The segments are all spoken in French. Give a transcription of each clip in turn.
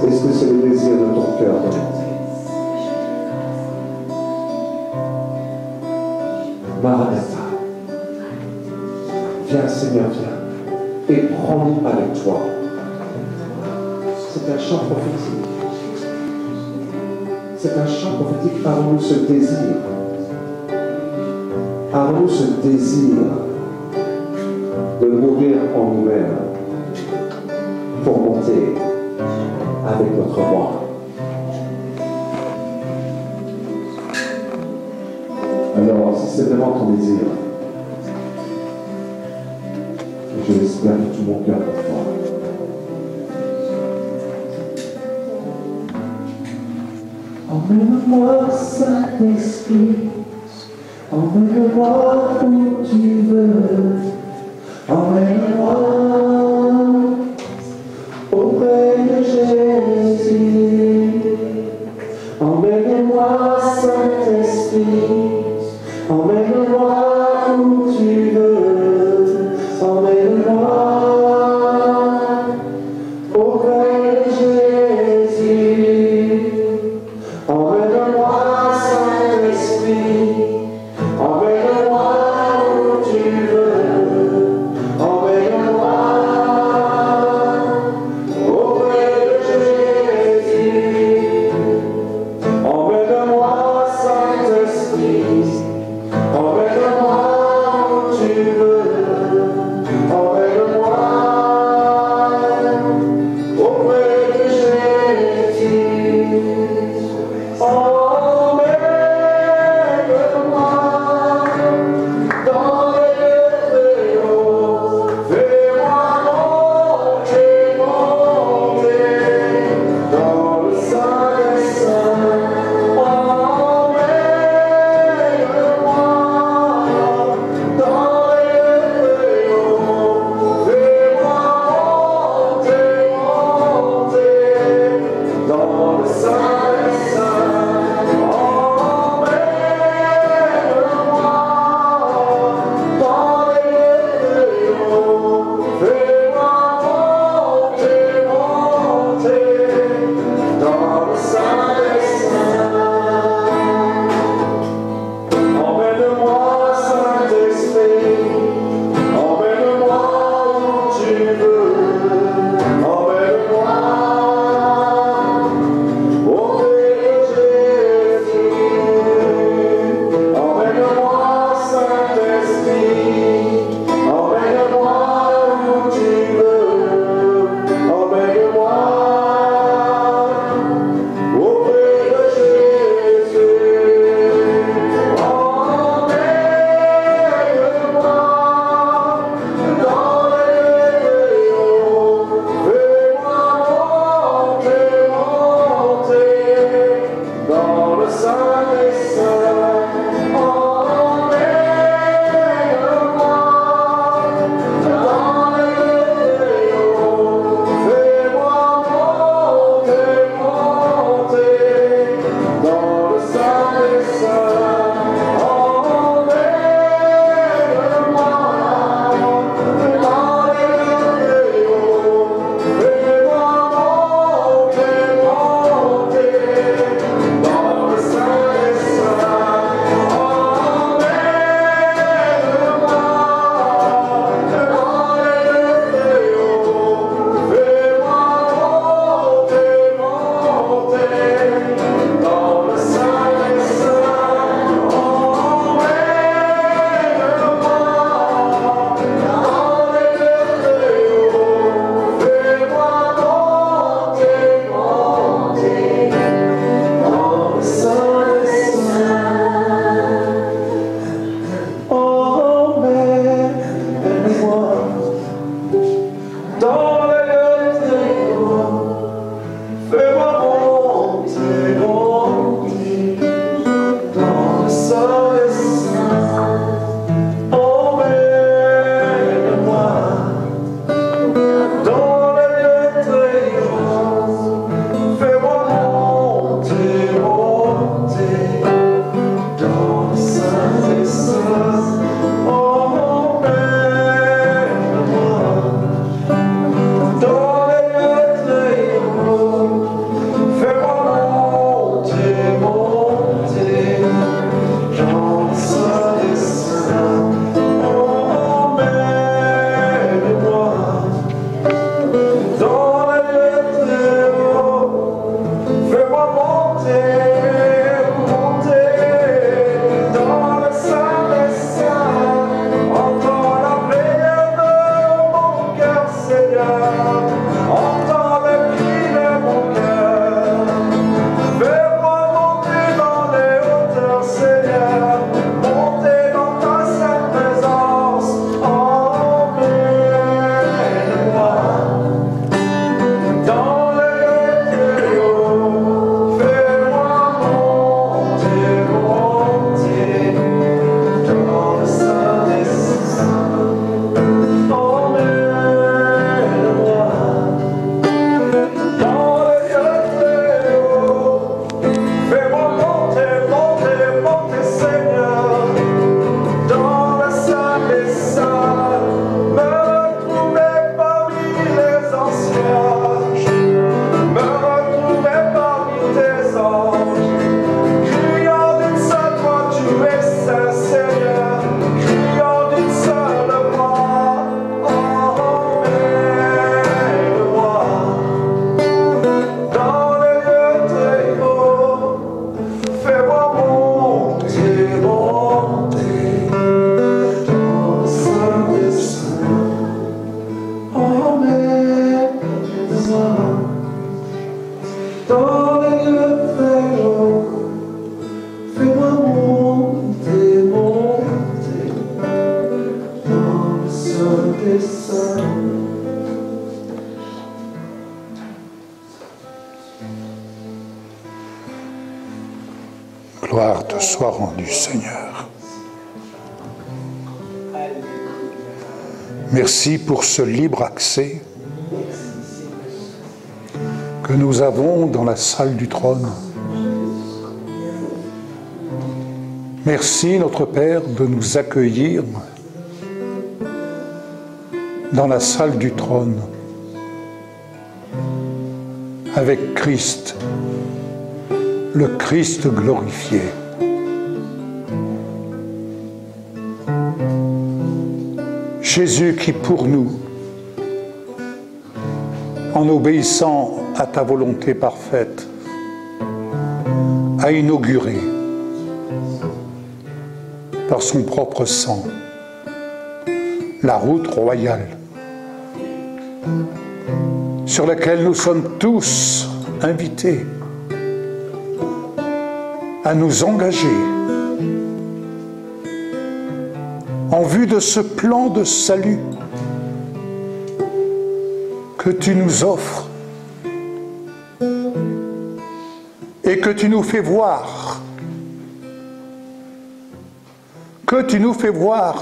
Est-ce que c'est le désir de ton cœur? Maranatha. Viens Seigneur, viens. Et prends-nous avec toi. C'est un chant prophétique. C'est un chant prophétique. Avons-nous ce désir? Avons-nous ce désir de mourir en nous-mêmes pour monter avec notre roi? Alors, si c'est vraiment ton désir, je l'espère de tout mon cœur pour toi. Emmène-moi, Saint-Esprit, emmène-moi où tu veux, emmène-moi auprès de Jésus, emmène-moi, Saint-Esprit, emmène-moi où tu veux, emmène-moi auprès de Jésus. Emmène-moi, Saint-Esprit, emmène-moi où Gloire te soit rendue, Seigneur. Merci pour ce libre accès que nous avons dans la salle du trône. Merci, notre Père, de nous accueillir dans la salle du trône avec Christ, le Christ glorifié. Jésus qui pour nous, en obéissant à ta volonté parfaite, a inauguré par son propre sang la route royale sur laquelle nous sommes tous invités à nous engager en vue de ce plan de salut que tu nous offres et que tu nous fais voir,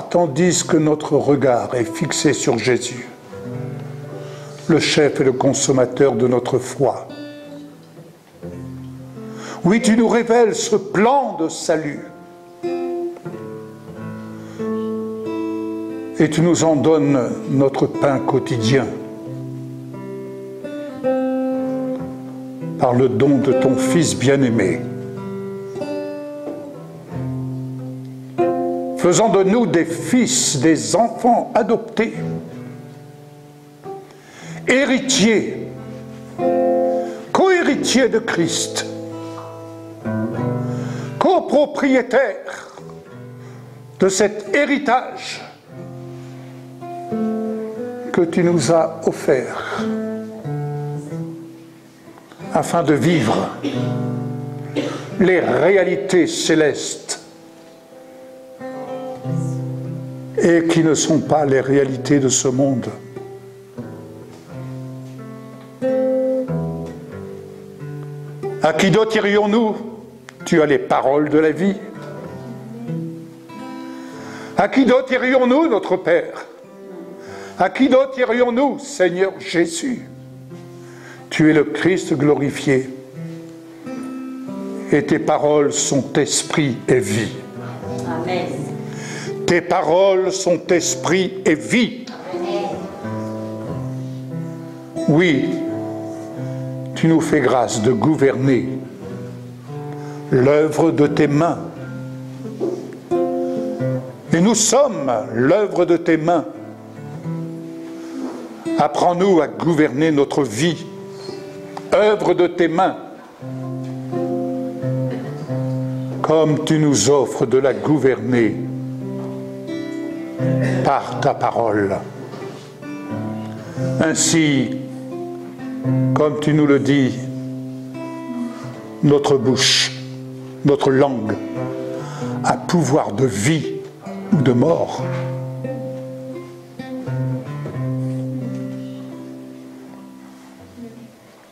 tandis que notre regard est fixé sur Jésus, le chef et le consommateur de notre foi. Oui, tu nous révèles ce plan de salut et tu nous en donnes notre pain quotidien par le don de ton Fils bien-aimé, faisant de nous des fils, des enfants adoptés, héritiers, co-héritiers de Christ, copropriétaires de cet héritage que tu nous as offert afin de vivre les réalités célestes et qui ne sont pas les réalités de ce monde. À qui d'autre irions-nous? Tu as les paroles de la vie. À qui d'autre irions-nous, notre Père? À qui d'autre irions-nous, Seigneur Jésus? Tu es le Christ glorifié. Et tes paroles sont esprit et vie. Amen. Tes paroles sont esprit et vie. Amen. Oui, tu nous fais grâce de gouverner l'œuvre de tes mains. Et nous sommes l'œuvre de tes mains. Apprends-nous à gouverner notre vie, œuvre de tes mains, comme tu nous offres de la gouverner par ta parole. Ainsi, comme tu nous le dis, notre bouche, notre langue a pouvoir de vie ou de mort.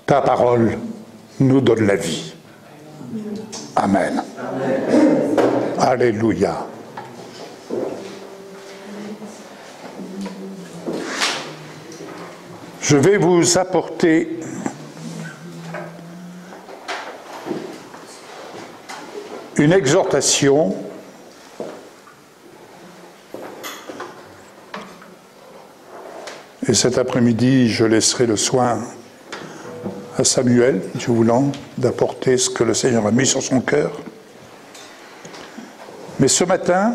Ta parole nous donne la vie. Amen. Alléluia. Je vais vous apporter une exhortation et cet après-midi, je laisserai le soin à Samuel, Dieu voulant, d'apporter ce que le Seigneur a mis sur son cœur. Mais ce matin,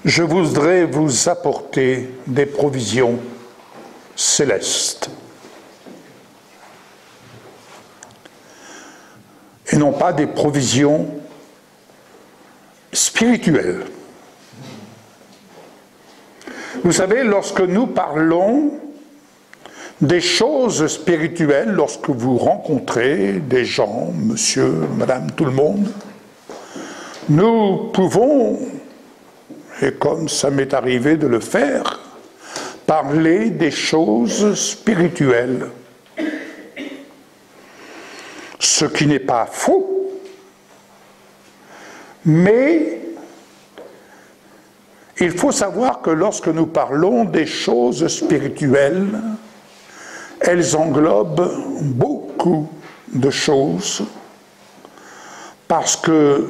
je voudrais vous apporter des provisions célestes. Et non pas des provisions spirituelles. Vous savez, lorsque nous parlons des choses spirituelles, lorsque vous rencontrez des gens, monsieur, madame, tout le monde, nous pouvons et comme ça m'est arrivé de le faire, parler des choses spirituelles. Ce qui n'est pas faux, mais il faut savoir que lorsque nous parlons des choses spirituelles, elles englobent beaucoup de choses, parce que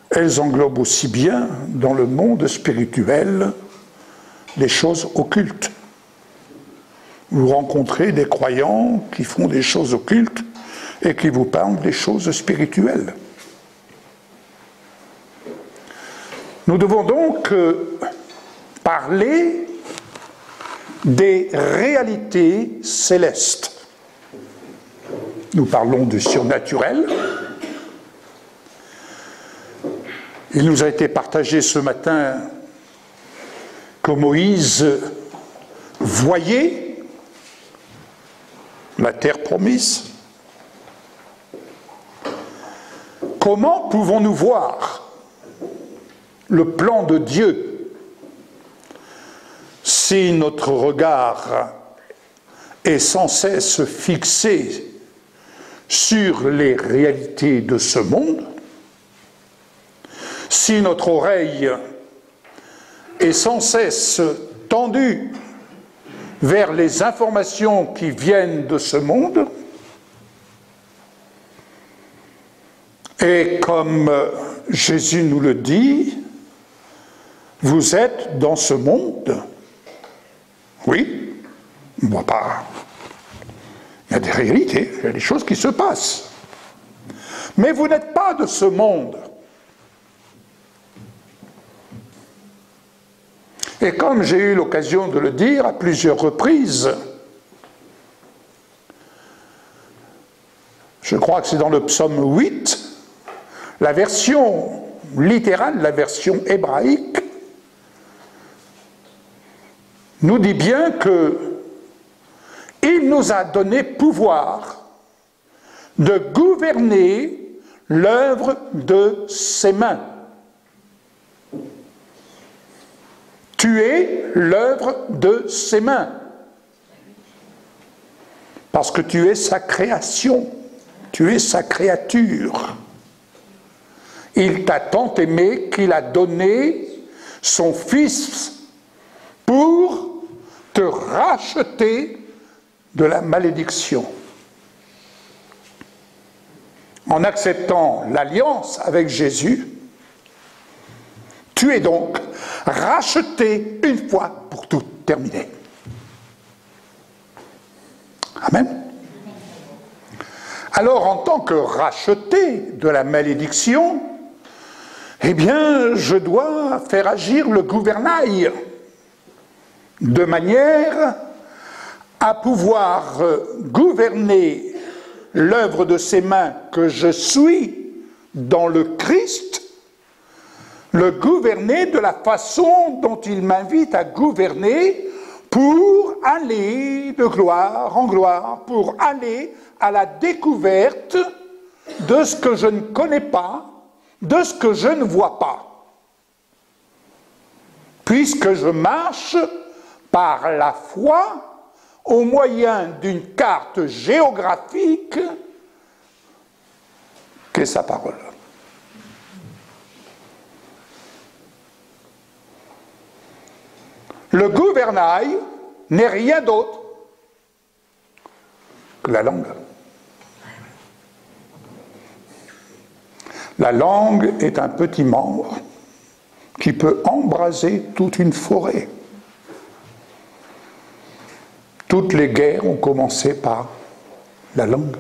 elles englobent aussi bien dans le monde spirituel des choses occultes. Vous rencontrez des croyants qui font des choses occultes et qui vous parlent des choses spirituelles. Nous devons donc parler des réalités célestes. Nous parlons du surnaturel. Il nous a été partagé ce matin que Moïse voyait la terre promise. Comment pouvons-nous voir le plan de Dieu si notre regard est sans cesse fixé sur les réalités de ce monde, si notre oreille est sans cesse tendue vers les informations qui viennent de ce monde, et comme Jésus nous le dit, vous êtes dans ce monde. Oui, on ne voit pas. Il y a des réalités, il y a des choses qui se passent. Mais vous n'êtes pas de ce monde. Et comme j'ai eu l'occasion de le dire à plusieurs reprises, je crois que c'est dans le psaume 8, la version littérale, la version hébraïque, nous dit bien que il nous a donné pouvoir de gouverner l'œuvre de ses mains. Tu es l'œuvre de ses mains. Parce que tu es sa création, tu es sa créature. Il t'a tant aimé qu'il a donné son Fils pour te racheter de la malédiction. En acceptant l'alliance avec Jésus, tu es donc racheté une fois pour toutes, terminé. Amen. Alors, en tant que racheté de la malédiction, eh bien, je dois faire agir le gouvernail de manière à pouvoir gouverner l'œuvre de ses mains que je suis dans le Christ, le gouverner de la façon dont il m'invite à gouverner pour aller de gloire en gloire, pour aller à la découverte de ce que je ne connais pas, de ce que je ne vois pas. Puisque je marche par la foi au moyen d'une carte géographique qu'est sa parole. Le gouvernail n'est rien d'autre que la langue. La langue est un petit membre qui peut embraser toute une forêt. Toutes les guerres ont commencé par la langue.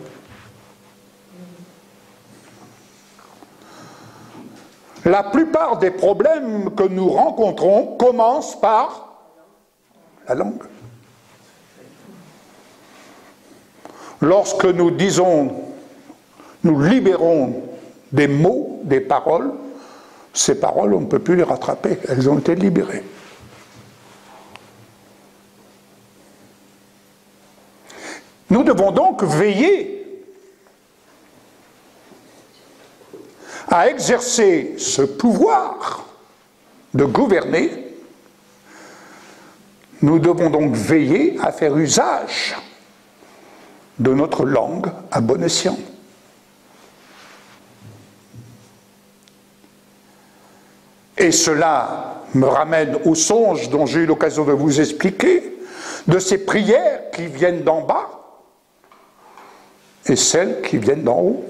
La plupart des problèmes que nous rencontrons commencent par la langue. Lorsque nous disons, nous libérons des mots, des paroles, ces paroles, on ne peut plus les rattraper, elles ont été libérées. Nous devons donc veiller à exercer ce pouvoir de gouverner, nous devons donc veiller à faire usage de notre langue à bon escient. Et cela me ramène au songe dont j'ai eu l'occasion de vous expliquer, de ces prières qui viennent d'en bas et celles qui viennent d'en haut.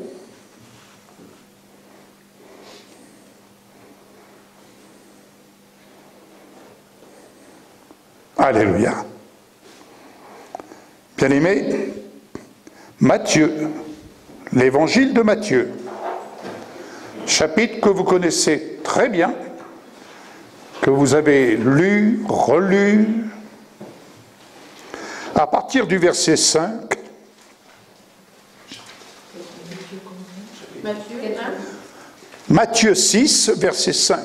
Alléluia. Bien-aimés, Matthieu, l'évangile de Matthieu, chapitre que vous connaissez très bien, que vous avez lu, relu, à partir du verset 5. Matthieu 6, verset 5.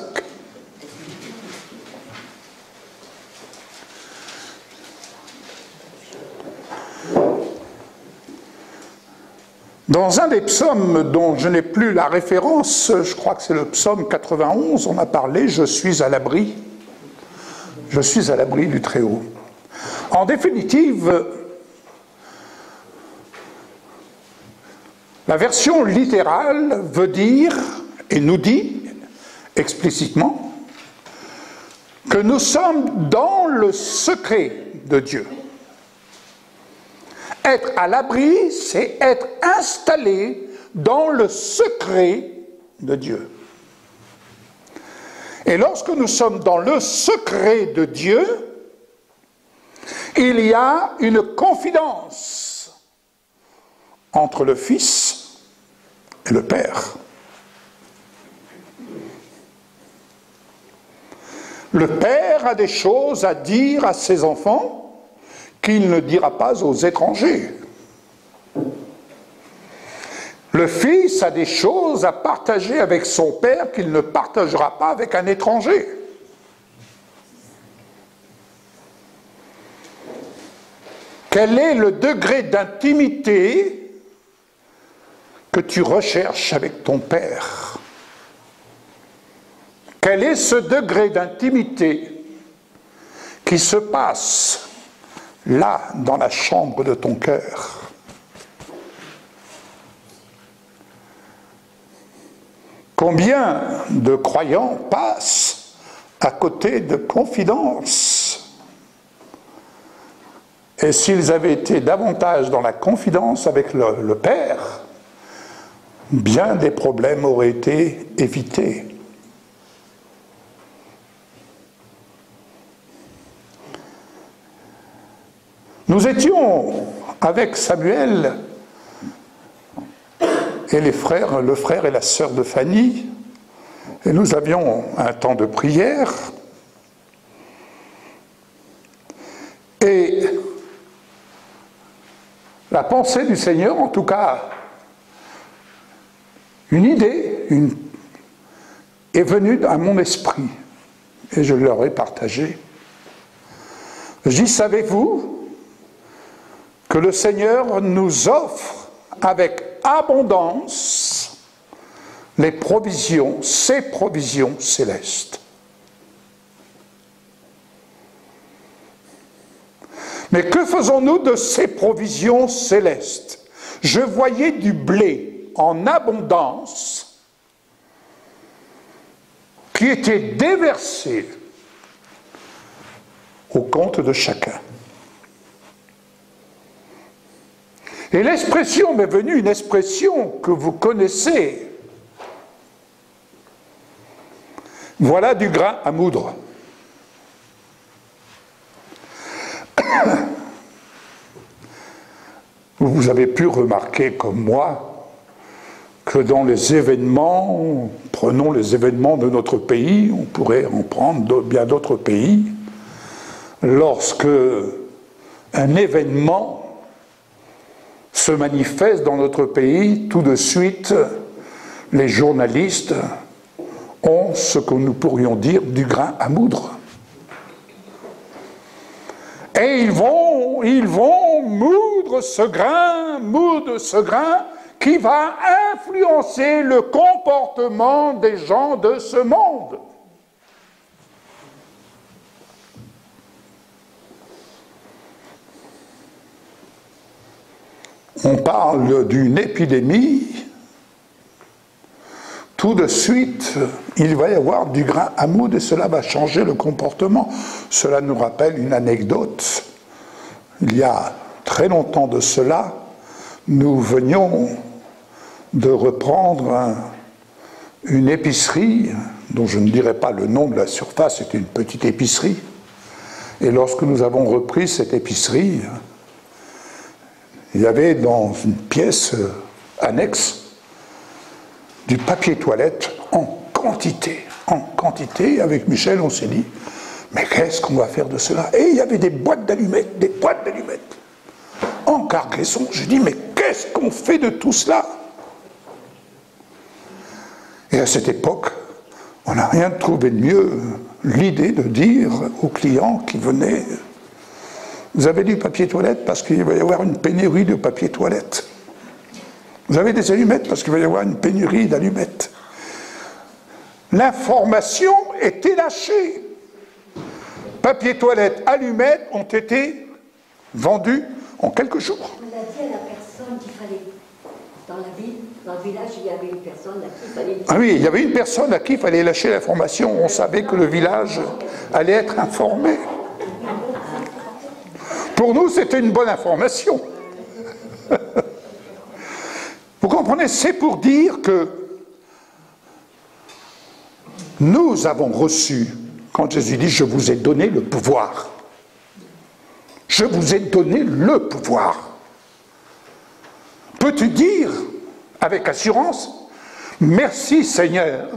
Dans un des psaumes dont je n'ai plus la référence, je crois que c'est le psaume 91, on a parlé « Je suis à l'abri ». Je suis à l'abri du Très-Haut. En définitive, la version littérale veut dire, et nous dit explicitement, que nous sommes dans le secret de Dieu. Être à l'abri, c'est être installé dans le secret de Dieu. Et lorsque nous sommes dans le secret de Dieu, il y a une confidence entre le Fils et le Père. Le Père a des choses à dire à ses enfants qu'il ne dira pas aux étrangers. Le Fils a des choses à partager avec son Père qu'il ne partagera pas avec un étranger. Quel est le degré d'intimité que tu recherches avec ton Père? Quel est ce degré d'intimité qui se passe là, dans la chambre de ton cœur? Combien de croyants passent à côté de confidences? Et s'ils avaient été davantage dans la confidence avec le Père, bien des problèmes auraient été évités. Nous étions avec Samuel et les frères, le frère et la sœur de Fanny, et nous avions un temps de prière. Et la pensée du Seigneur, en tout cas, une idée est venue à mon esprit, et je leur ai partagé. Je dis, savez-vous que le Seigneur nous offre avec abondance les provisions, ses provisions célestes. Mais que faisons-nous de ces provisions célestes? Je voyais du blé en abondance qui était déversé au compte de chacun. Et l'expression m'est venue, une expression que vous connaissez. Voilà du grain à moudre. Vous avez pu remarquer comme moi que dans les événements, prenons les événements de notre pays, on pourrait en prendre bien d'autres pays, lorsque un événement se manifeste dans notre pays, tout de suite, les journalistes ont ce que nous pourrions dire du grain à moudre. Et ils vont moudre ce grain qui va influencer le comportement des gens de ce monde. on parle d'une épidémie, tout de suite, il va y avoir du grain à moudre et cela va changer le comportement. Cela nous rappelle une anecdote. Il y a très longtemps de cela, nous venions de reprendre une épicerie, dont je ne dirai pas le nom de la surface, c'était une petite épicerie. Et lorsque nous avons repris cette épicerie, il y avait dans une pièce annexe du papier toilette en quantité. Avec Michel, on s'est dit, mais qu'est-ce qu'on va faire de cela? Et il y avait des boîtes d'allumettes, en cargaison. J'ai dit, mais qu'est-ce qu'on fait de tout cela? Et à cette époque, on n'a rien trouvé de mieux, l'idée de dire aux clients qui venaient, vous avez du papier toilette parce qu'il va y avoir une pénurie de papier toilette. Vous avez des allumettes parce qu'il va y avoir une pénurie d'allumettes. L'information était lâchée. Papier toilette, allumettes ont été vendus en quelques jours. On a dit à la personne qu'il fallait, dans la ville, dans le village, il y avait une personne à qui il fallait... Ah oui, il y avait une personne à qui il fallait lâcher l'information. On savait que le village allait être informé. Pour nous, c'était une bonne information. Vous comprenez, c'est pour dire que nous avons reçu, quand Jésus dit « Je vous ai donné le pouvoir ». Je vous ai donné le pouvoir. Peux-tu dire avec assurance « Merci Seigneur ».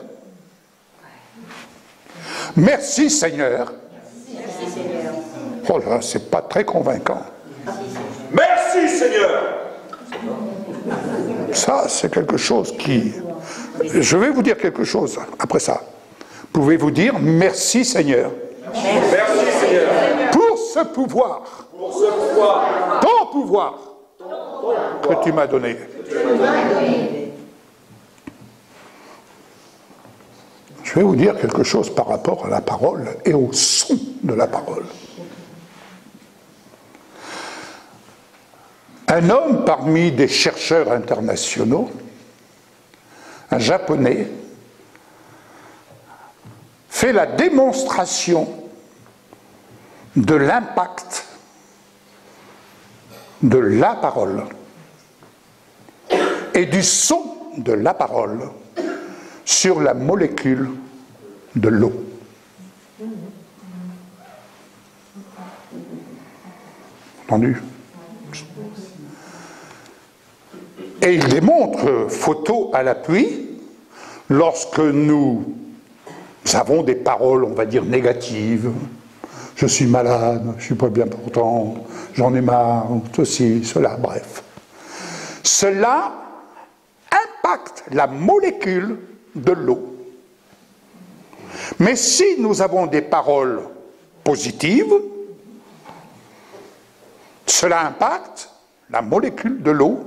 Merci Seigneur. Merci Seigneur. Oh là, c'est pas très convaincant. Merci Seigneur. Ça, c'est quelque chose qui... Je vais vous dire quelque chose après ça. Pouvez-vous dire « Merci Seigneur ». Merci Seigneur. Pour ce pouvoir. Pour ce pouvoir. Ton pouvoir. Que tu m'as donné. Je vais vous dire quelque chose par rapport à la parole et au son de la parole. Un homme parmi des chercheurs internationaux, un Japonais, fait la démonstration de l'impact de la parole et du son de la parole sur la molécule de l'eau. Entendu? Et il démontre, photo à l'appui, lorsque nous avons des paroles, on va dire, négatives. Je suis malade, je ne suis pas bien portant, j'en ai marre, ceci, cela, bref. Cela impacte la molécule de l'eau. Mais si nous avons des paroles positives, cela impacte la molécule de l'eau.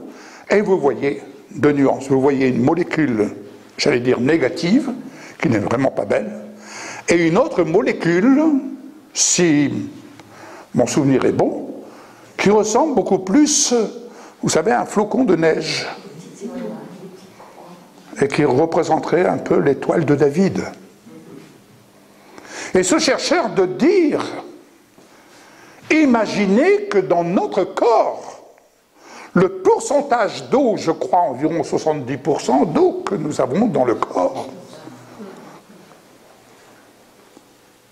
Et vous voyez deux nuances. Vous voyez une molécule, j'allais dire négative, qui n'est vraiment pas belle, et une autre molécule, si mon souvenir est bon, qui ressemble beaucoup plus, vous savez, à un flocon de neige, et qui représenterait un peu l'étoile de David. Et ce chercheur de dire, imaginez que dans notre corps, le pourcentage d'eau, je crois environ 70% d'eau que nous avons dans le corps.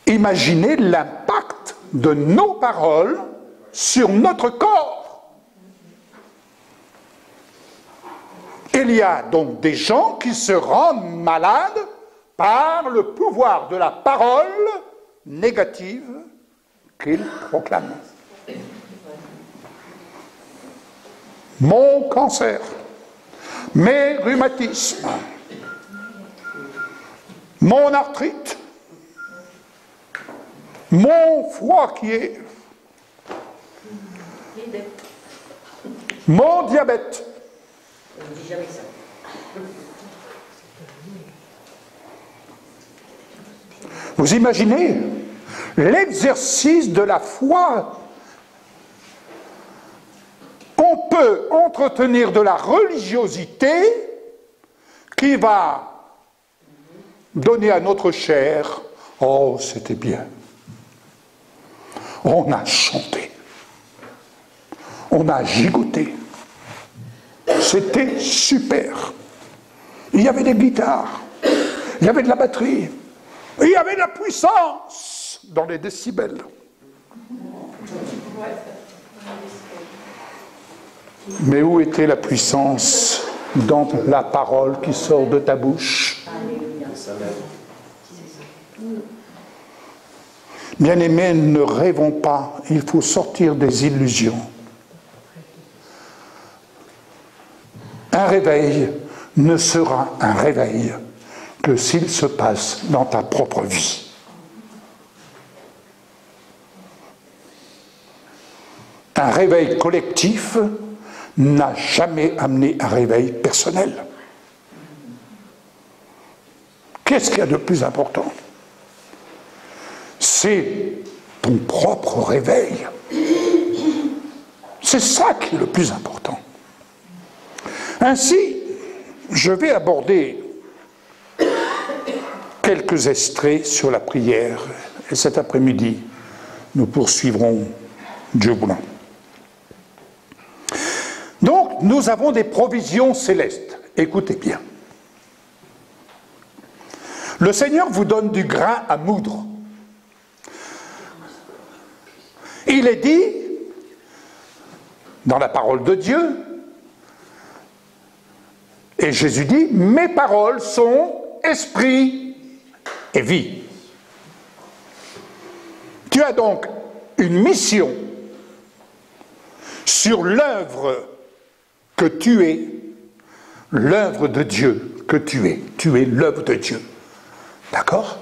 Imaginez l'impact de nos paroles sur notre corps. Il y a donc des gens qui se rendent malades par le pouvoir de la parole négative qu'ils proclament. Mon cancer, mes rhumatismes, mon arthrite, mon foie qui est, mon diabète. On ne dit jamais ça. Vous imaginez l'exercice de la foi. on peut entretenir de la religiosité qui va donner à notre chair, oh, c'était bien. On a chanté. On a gigoté. C'était super. Il y avait des guitares. Il y avait de la batterie. Il y avait de la puissance dans les décibels. Mais où était la puissance dans la parole qui sort de ta bouche? Bien-aimés, ne rêvons pas, il faut sortir des illusions. Un réveil ne sera un réveil que s'il se passe dans ta propre vie. Un réveil collectif n'a jamais amené un réveil personnel. Qu'est-ce qu'il y a de plus important? C'est ton propre réveil. C'est ça qui est le plus important. Ainsi, je vais aborder quelques extraits sur la prière. Et cet après-midi, nous poursuivrons Dieu voulant. Donc, nous avons des provisions célestes. Écoutez bien. Le Seigneur vous donne du grain à moudre. Il est dit, dans la parole de Dieu, et Jésus dit, mes paroles sont esprit et vie. Tu as donc une mission sur l'œuvre que tu es, l'œuvre de Dieu que tu es. Tu es l'œuvre de Dieu. D'accord?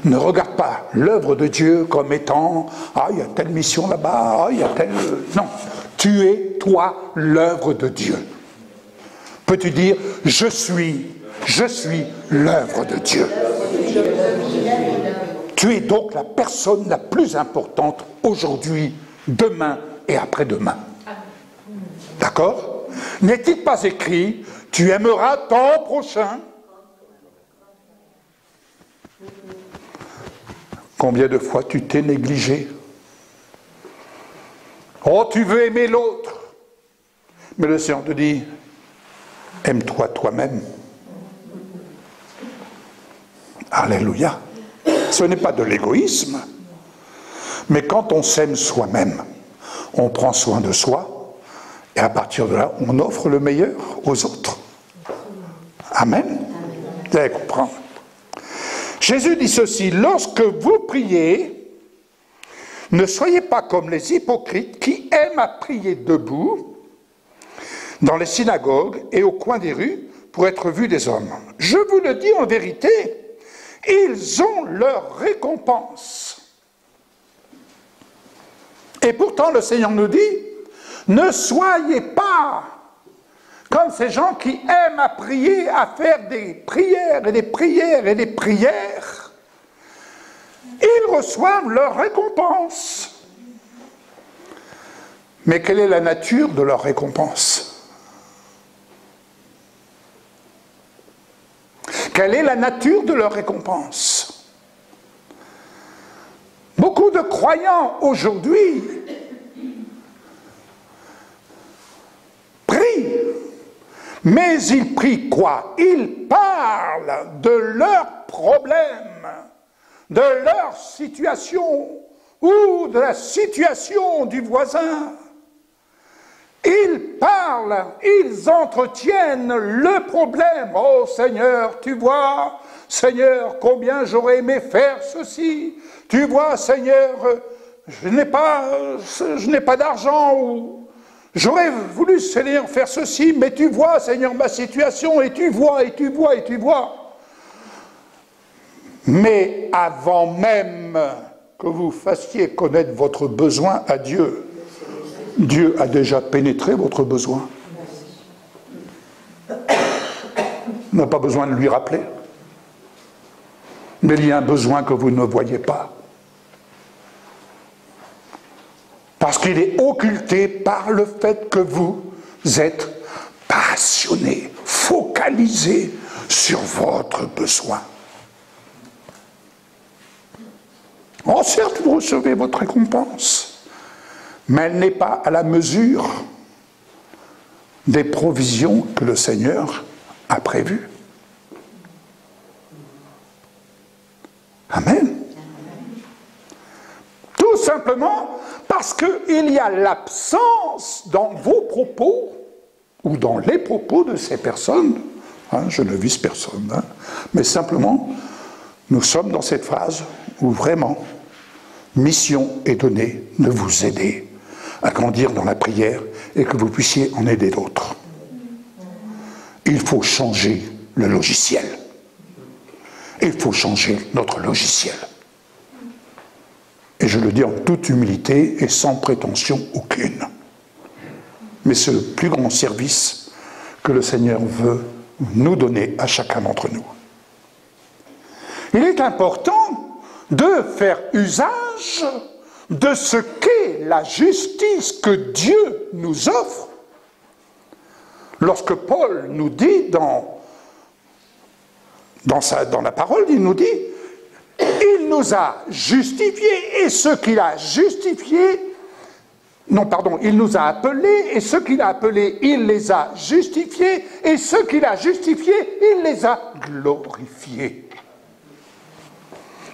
Ne regarde pas l'œuvre de Dieu comme étant « Ah, il y a telle mission là-bas, ah, il y a telle... » Non, tu es, toi, l'œuvre de Dieu. Peux-tu dire « Je suis l'œuvre de Dieu ». Tu es donc la personne la plus importante aujourd'hui, demain et après-demain. D'accord? N'est-il pas écrit « Tu aimeras ton prochain » ? Combien de fois tu t'es négligé? Oh, tu veux aimer l'autre. Mais le Seigneur te dit, aime-toi toi-même. Alléluia. Ce n'est pas de l'égoïsme. Mais quand on s'aime soi-même, on prend soin de soi, et à partir de là, on offre le meilleur aux autres. Amen. Vous allez comprendre. Jésus dit ceci, lorsque vous priez, ne soyez pas comme les hypocrites qui aiment à prier debout dans les synagogues et au coin des rues pour être vus des hommes. Je vous le dis en vérité, ils ont leur récompense. Et pourtant le Seigneur nous dit, ne soyez pas comme ces gens qui aiment à prier, à faire des prières et des prières et des prières, ils reçoivent leur récompense. Mais quelle est la nature de leur récompense? Quelle est la nature de leur récompense? Beaucoup de croyants aujourd'hui prient. Mais ils prient quoi? Ils parlent de leurs problèmes, de leur situation ou de la situation du voisin. Ils parlent, ils entretiennent le problème. Oh Seigneur, tu vois, Seigneur, combien j'aurais aimé faire ceci. Tu vois, Seigneur, je n'ai pas d'argent ou... J'aurais voulu, Seigneur, faire ceci, mais tu vois, Seigneur, ma situation, et tu vois, et tu vois, et tu vois. Mais avant même que vous fassiez connaître votre besoin à Dieu, Dieu a déjà pénétré votre besoin. On n'a pas besoin de lui rappeler. Mais il y a un besoin que vous ne voyez pas. Parce qu'il est occulté par le fait que vous êtes passionné, focalisé sur votre besoin. Oh, certes, vous recevez votre récompense, mais elle n'est pas à la mesure des provisions que le Seigneur a prévues. Amen. Tout simplement parce qu'il y a l'absence dans vos propos ou dans les propos de ces personnes, hein, je ne vise personne, hein, mais simplement, nous sommes dans cette phase où vraiment, mission est donnée de vous aider à grandir dans la prière et que vous puissiez en aider d'autres. Il faut changer le logiciel. Il faut changer notre logiciel. Et je le dis en toute humilité et sans prétention aucune. Mais c'est le plus grand service que le Seigneur veut nous donner à chacun d'entre nous. Il est important de faire usage de ce qu'est la justice que Dieu nous offre. Lorsque Paul nous dit dans la parole, il nous dit « Il nous a justifiés et ce qu'il a justifié, non pardon, il nous a appelés et ce qu'il a appelés, il les a justifiés et ce qu'il a justifiés, il les a glorifiés. »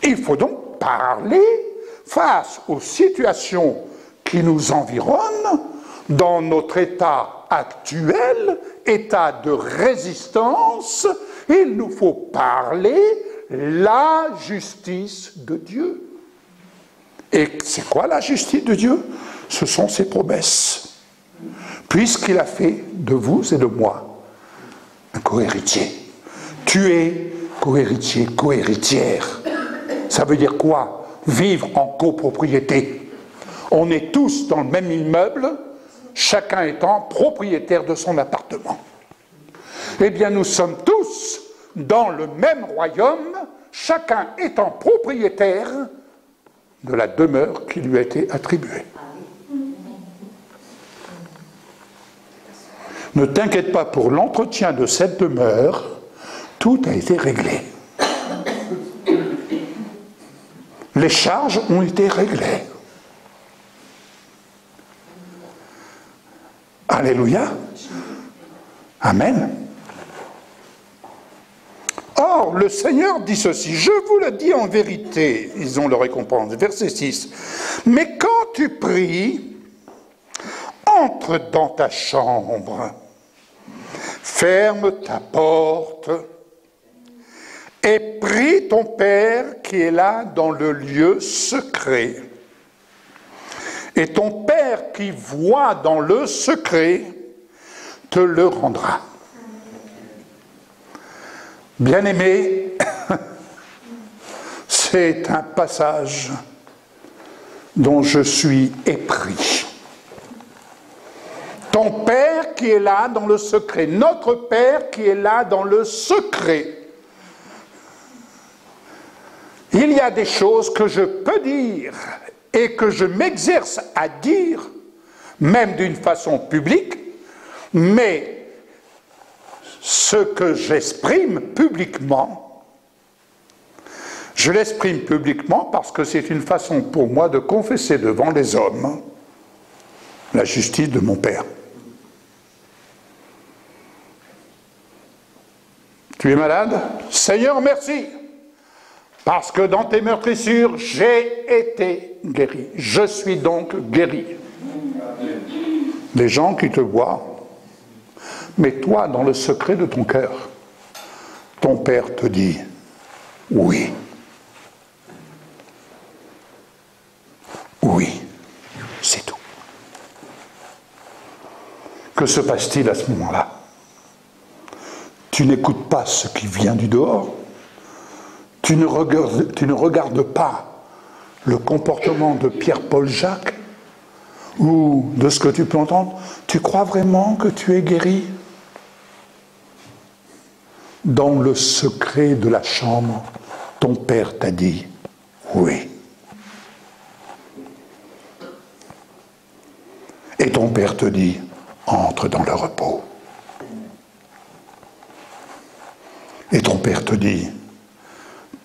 Il faut donc parler face aux situations qui nous environnent dans notre état actuel, état de résistance. Il nous faut parler la justice de Dieu. Et c'est quoi la justice de Dieu? Ce sont ses promesses. Puisqu'il a fait de vous et de moi un co-héritier. Tu es co-héritier, co-héritière. Ça veut dire quoi? Vivre en copropriété. On est tous dans le même immeuble, chacun étant propriétaire de son appartement. Eh bien, nous sommes tous dans le même royaume, chacun étant propriétaire de la demeure qui lui a été attribuée. Ne t'inquiète pas pour l'entretien de cette demeure, tout a été réglé. Les charges ont été réglées. Alléluia. Amen. Or, le Seigneur dit ceci, je vous le dis en vérité, ils ont leur récompense, verset 6, mais quand tu pries, entre dans ta chambre, ferme ta porte, et prie ton Père qui est là dans le lieu secret. Et ton Père qui voit dans le secret te le rendra. Bien-aimé, c'est un passage dont je suis épris. Ton Père qui est là dans le secret, notre Père qui est là dans le secret. Il y a des choses que je peux dire et que je m'exerce à dire, même d'une façon publique, mais ce que j'exprime publiquement, je l'exprime publiquement parce que c'est une façon pour moi de confesser devant les hommes la justice de mon Père. Tu es malade? Seigneur, merci! Parce que dans tes meurtrissures, j'ai été guéri. Je suis donc guéri. Les gens qui te voient, mais toi, dans le secret de ton cœur, ton Père te dit oui. Oui, c'est tout. Que se passe-t-il à ce moment-là? Tu n'écoutes pas ce qui vient du dehors. Tu ne regardes pas le comportement de Pierre-Paul-Jacques ou de ce que tu peux entendre. Tu crois vraiment que tu es guéri? Dans le secret de la chambre, ton Père t'a dit oui. Et ton père te dit, entre dans le repos. Et ton père te dit,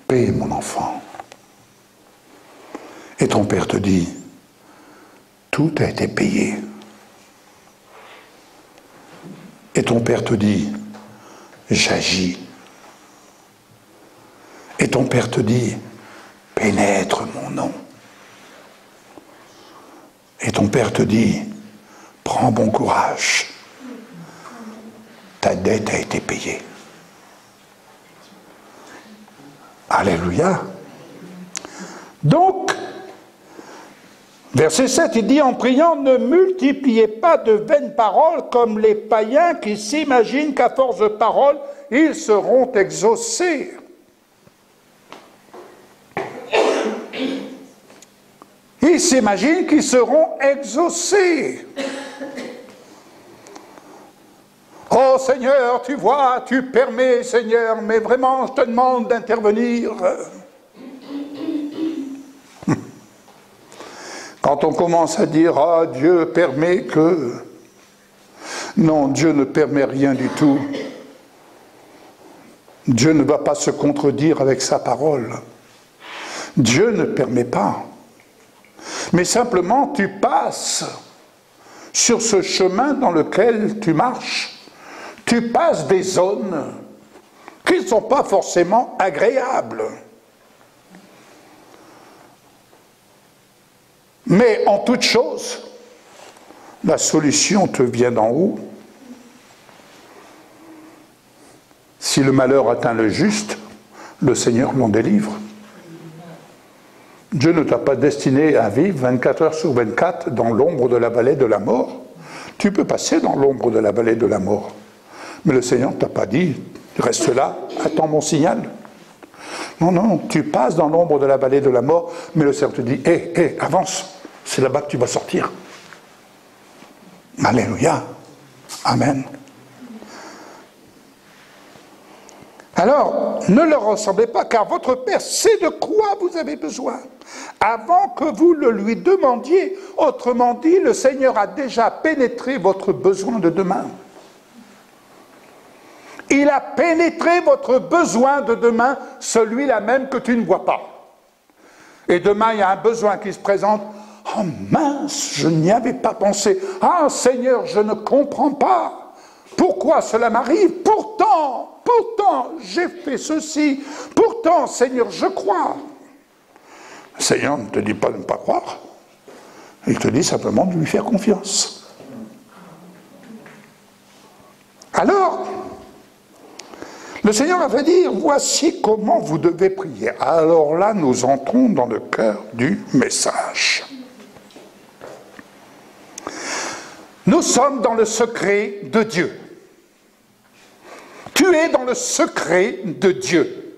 paie mon enfant. Et ton père te dit, tout a été payé. Et ton père te dit, j'agis. Et ton père te dit, pénètre mon nom. Et ton père te dit, prends bon courage. Ta dette a été payée. Alléluia. Donc, verset 7, il dit, en priant, ne multipliez pas de vaines paroles comme les païens qui s'imaginent qu'à force de paroles, ils seront exaucés. Ils s'imaginent qu'ils seront exaucés. Oh Seigneur, tu vois, tu permets, Seigneur, mais vraiment, je te demande d'intervenir. Quand on commence à dire, ah, Dieu permet que... Non, Dieu ne permet rien du tout. Dieu ne va pas se contredire avec sa parole. Dieu ne permet pas. Mais simplement, tu passes sur ce chemin dans lequel tu marches. Tu passes des zones qui ne sont pas forcément agréables. Mais en toute chose, la solution te vient d'en haut. Si le malheur atteint le juste, le Seigneur l'en délivre. Dieu ne t'a pas destiné à vivre 24 heures sur 24 dans l'ombre de la vallée de la mort. Tu peux passer dans l'ombre de la vallée de la mort. Mais le Seigneur ne t'a pas dit, reste là, attends mon signal. Non, non, tu passes dans l'ombre de la vallée de la mort, mais le Seigneur te dit, hé, avance, c'est là-bas que tu vas sortir. Alléluia. Amen. Alors, ne leur ressemblez pas, car votre Père sait de quoi vous avez besoin, avant que vous le lui demandiez. Autrement dit, le Seigneur a déjà pénétré votre besoin de demain. Il a pénétré votre besoin de demain, celui-là même que tu ne vois pas. Et demain, il y a un besoin qui se présente. Oh mince, je n'y avais pas pensé. Ah Seigneur, je ne comprends pas. Pourquoi cela m'arrive? Pourtant, j'ai fait ceci. Pourtant, Seigneur, je crois. Le Seigneur ne te dit pas de ne pas croire. Il te dit simplement de lui faire confiance. Alors, le Seigneur va dire, voici comment vous devez prier. Alors là, nous entrons dans le cœur du message. Nous sommes dans le secret de Dieu. Tu es dans le secret de Dieu.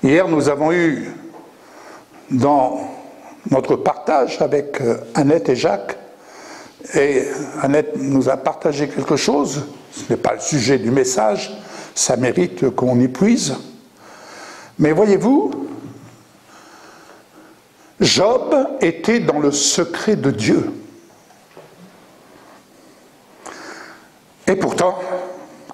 Hier, nous avons eu, dans notre partage avec Annette et Jacques, et Annette nous a partagé quelque chose, ce n'est pas le sujet du message, ça mérite qu'on y puise. Mais voyez-vous, Job était dans le secret de Dieu. Et pourtant,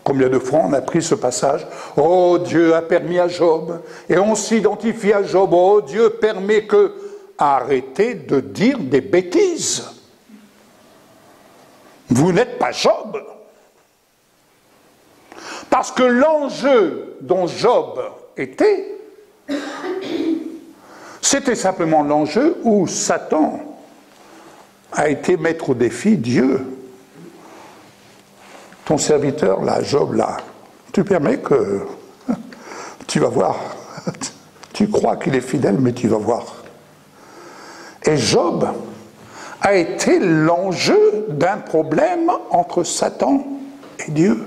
combien de fois on a pris ce passage? Oh, Dieu a permis à Job, et on s'identifie à Job. Oh, Dieu permet que... Arrêtez de dire des bêtises. Vous n'êtes pas Job. Parce que l'enjeu dont Job était, c'était simplement l'enjeu où Satan a été mettre au défi Dieu. Ton serviteur, là, Job, là, tu permets que... Tu vas voir. Tu crois qu'il est fidèle, mais tu vas voir. Et Job a été l'enjeu d'un problème entre Satan et Dieu.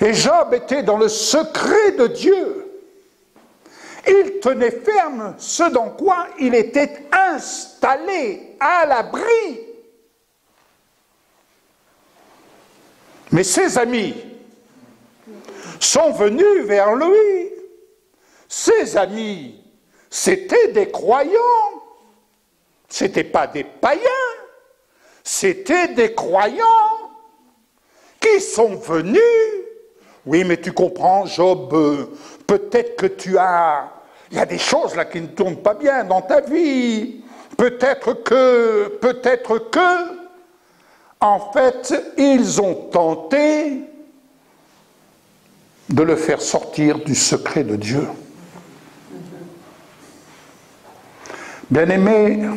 Et Job était dans le secret de Dieu. Il tenait ferme ce dans quoi il était installé, à l'abri. Mais ses amis sont venus vers lui. Ses amis C'était des croyants. C'était pas des païens. C'était des croyants qui sont venus. Oui, mais tu comprends, Job, peut-être que il y a des choses là qui ne tournent pas bien dans ta vie. Peut-être que, en fait, ils ont tenté de le faire sortir du secret de Dieu. Bien-aimés,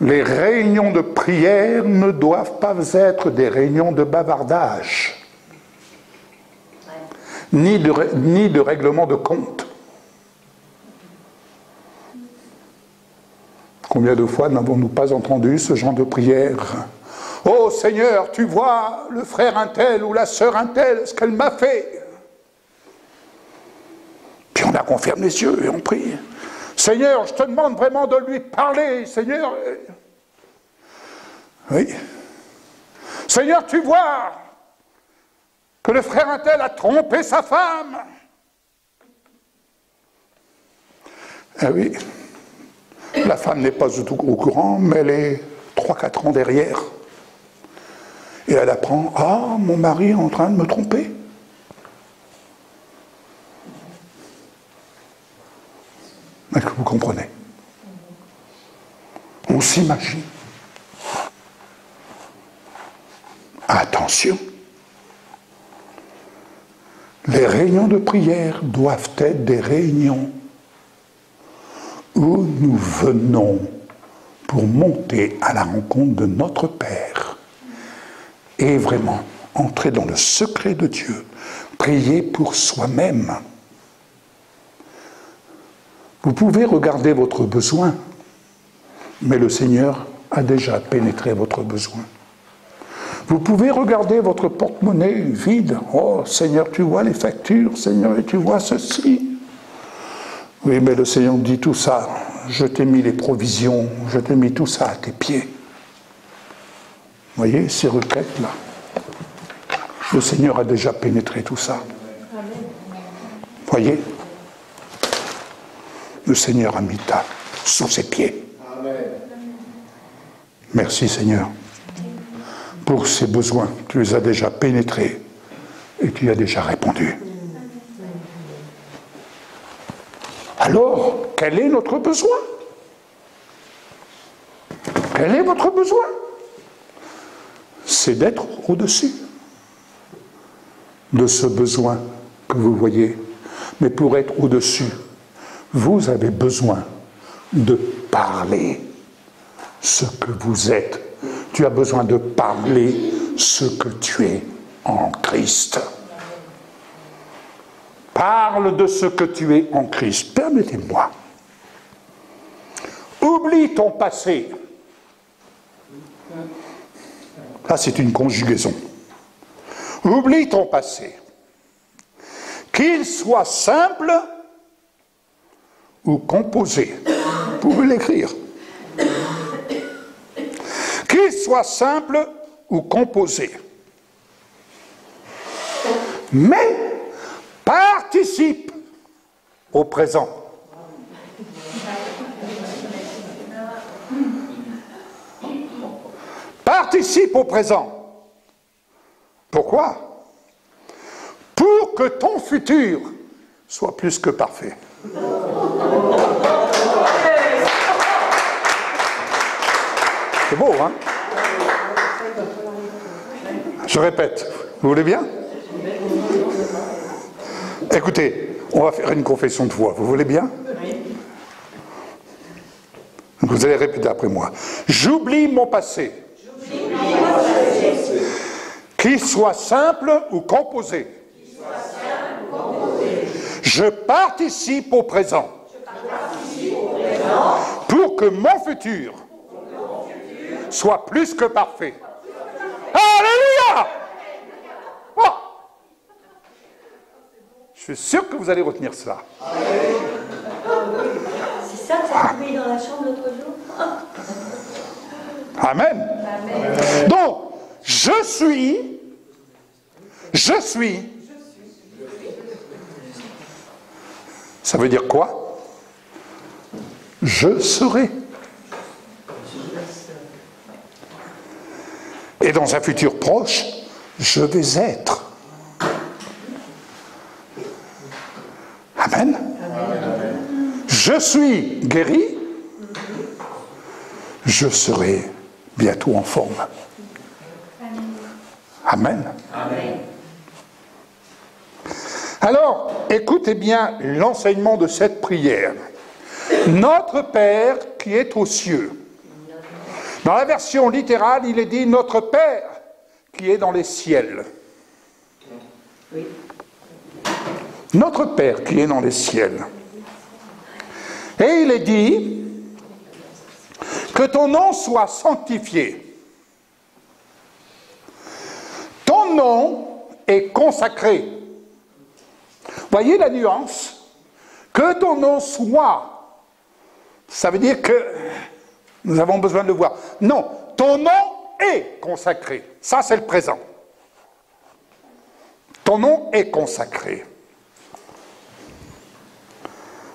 les réunions de prière ne doivent pas être des réunions de bavardage, ni de règlement de compte. Combien de fois n'avons-nous pas entendu ce genre de prière? Oh Seigneur, tu vois le frère un tel ou la sœur un tel, ce qu'elle m'a fait. Puis on a qu'on ferme les yeux et on prie. Seigneur, je te demande vraiment de lui parler, Seigneur. Oui. Seigneur, tu vois que le frère un tel a trompé sa femme. Ah oui. La femme n'est pas du tout au courant, mais elle est 3-4 ans derrière. Et elle apprend, ah, mon mari est en train de me tromper. Est-ce que vous comprenez? On s'imagine. Attention. Les réunions de prière doivent être des réunions où nous venons pour monter à la rencontre de notre Père et vraiment entrer dans le secret de Dieu, prier pour soi-même. Vous pouvez regarder votre besoin, mais le Seigneur a déjà pénétré votre besoin. Vous pouvez regarder votre porte-monnaie vide. Oh Seigneur, tu vois les factures, Seigneur, et tu vois ceci. Oui, mais le Seigneur dit tout ça. Je t'ai mis les provisions, je t'ai mis tout ça à tes pieds. Vous voyez, ces requêtes-là. Le Seigneur a déjà pénétré tout ça. Vous voyez? Le Seigneur a mis ça sous ses pieds. Merci Seigneur. Pour ces besoins, tu les as déjà pénétrés et tu y as déjà répondu. Alors, quel est notre besoin? Quel est votre besoin? C'est d'être au-dessus de ce besoin que vous voyez. Mais pour être au-dessus, vous avez besoin de parler ce que vous êtes. Tu as besoin de parler ce que tu es en Christ. Parle de ce que tu es en Christ. Permettez-moi. Oublie ton passé. Là, c'est une conjugaison. Oublie ton passé. Qu'il soit simple ou composé. Vous pouvez l'écrire. Qu'il soit simple ou composé. Mais participe au présent. Participe au présent. Pourquoi? Pour que ton futur soit plus que parfait. C'est beau, hein? Je répète. Vous voulez bien? Écoutez, on va faire une confession de foi. Vous voulez bien? Vous allez répéter après moi. J'oublie mon passé. Qu'il soit simple ou composé. Je participe au présent. Pour que mon futur soit plus que parfait. Alléluia! Oh! Je suis sûr que vous allez retenir cela. C'est ça que ça a trouvé dans la chambre l'autre jour. Amen. Amen. Donc, je suis. Ça veut dire quoi? je serai. Et dans un futur proche, je vais être. Amen. Je suis guéri, je serai bientôt en forme. Amen. Amen. Alors, écoutez bien l'enseignement de cette prière. Notre Père qui est aux cieux. Dans la version littérale, il est dit notre Père qui est dans les ciels. Oui. Notre Père qui est dans les ciels. Et il est dit que ton nom soit sanctifié. Ton nom est consacré. Voyez la nuance? Que ton nom soit, ça veut dire que nous avons besoin de le voir. Non, ton nom est consacré. Ça, c'est le présent. Ton nom est consacré.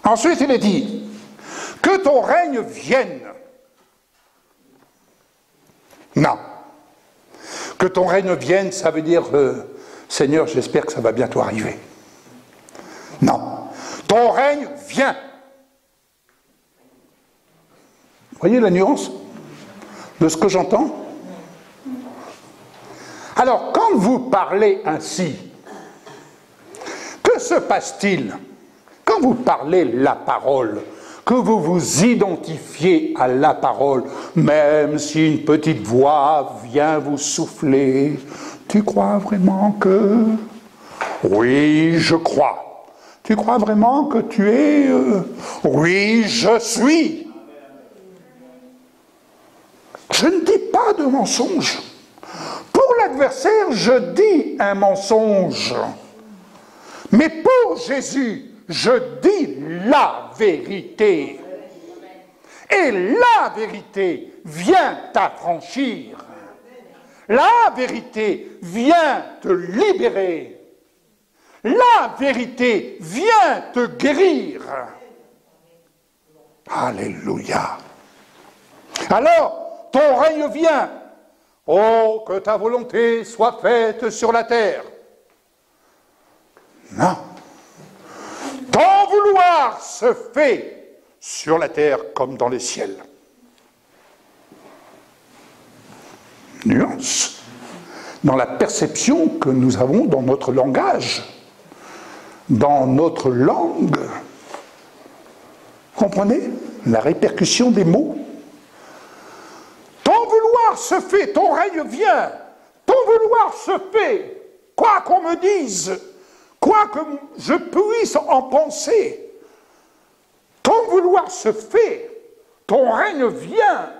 Ensuite, il est dit que ton règne vienne. Non. Que ton règne vienne, ça veut dire, Seigneur, j'espère que ça va bientôt arriver. Non. Ton règne vient. Vous voyez la nuance de ce que j'entends? Alors, quand vous parlez ainsi, que se passe-t-il? Quand vous parlez la parole, que vous vous identifiez à la parole, même si une petite voix vient vous souffler, tu crois vraiment que... Oui, je crois. Tu crois vraiment que tu es... Oui, je suis. Je ne dis pas de mensonge. Pour l'adversaire, je dis un mensonge. Mais pour Jésus, je dis la vérité. Et la vérité vient t'affranchir. La vérité vient te libérer. La vérité vient te guérir. Alléluia. Alors, ton règne vient. Oh, que ta volonté soit faite sur la terre. Non. Ton vouloir se fait sur la terre comme dans les ciels. Nuance. Dans la perception que nous avons dans notre langage, dans notre langue. Comprenez la répercussion des mots? Ton vouloir se fait, ton règne vient. Ton vouloir se fait, quoi qu'on me dise, quoi que je puisse en penser. Ton vouloir se fait, ton règne vient.